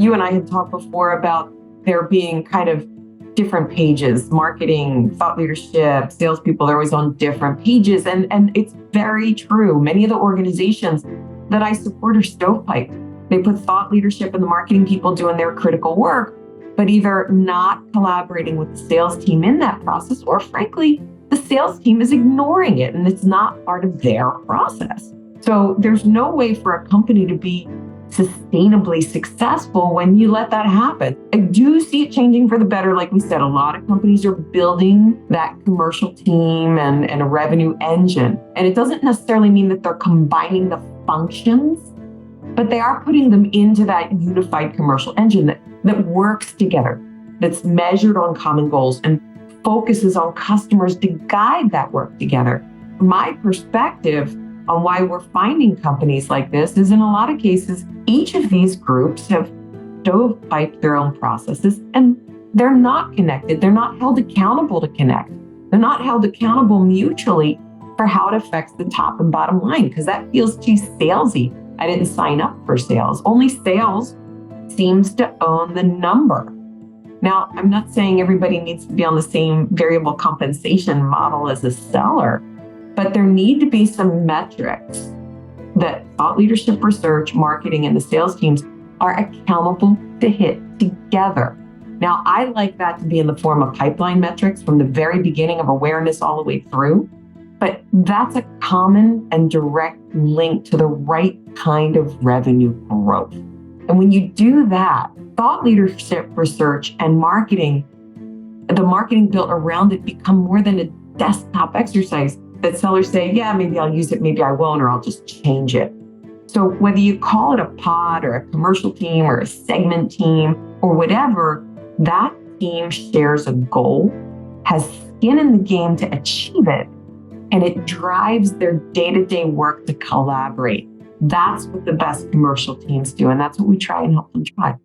You and I had talked before about there being kind of different pages, marketing, thought leadership, salespeople, they're always on different pages. And it's very true. Many of the organizations that I support are stovepiped. They put thought leadership and the marketing people doing their critical work, but either not collaborating with the sales team in that process, or frankly, the sales team is ignoring it and it's not part of their process. So there's no way for a company to be sustainably successful when you let that happen. I do see it changing for the better. Like we said, a lot of companies are building that commercial team and a revenue engine. And it doesn't necessarily mean that they're combining the functions, but they are putting them into that unified commercial engine that works together, that's measured on common goals and focuses on customers to guide that work together. My perspective on why we're finding companies like this is, in a lot of cases, each of these groups have stovepiped their own processes and they're not connected. They're not held accountable to connect. They're not held accountable mutually for how it affects the top and bottom line, because that feels too salesy. I didn't sign up for sales. Only sales seems to own the number. Now, I'm not saying everybody needs to be on the same variable compensation model as a seller, but there need to be some metrics that thought leadership research, marketing, and the sales teams are accountable to hit together. Now, I like that to be in the form of pipeline metrics from the very beginning of awareness all the way through, but that's a common and direct link to the right kind of revenue growth. And when you do that, thought leadership research and marketing, the marketing built around it, become more than a desktop exercise that sellers say, yeah, maybe I'll use it, maybe I won't, or I'll just change it. So whether you call it a pod or a commercial team or a segment team or whatever, that team shares a goal, has skin in the game to achieve it, and it drives their day-to-day work to collaborate. That's what the best commercial teams do, and that's what we try and help them drive.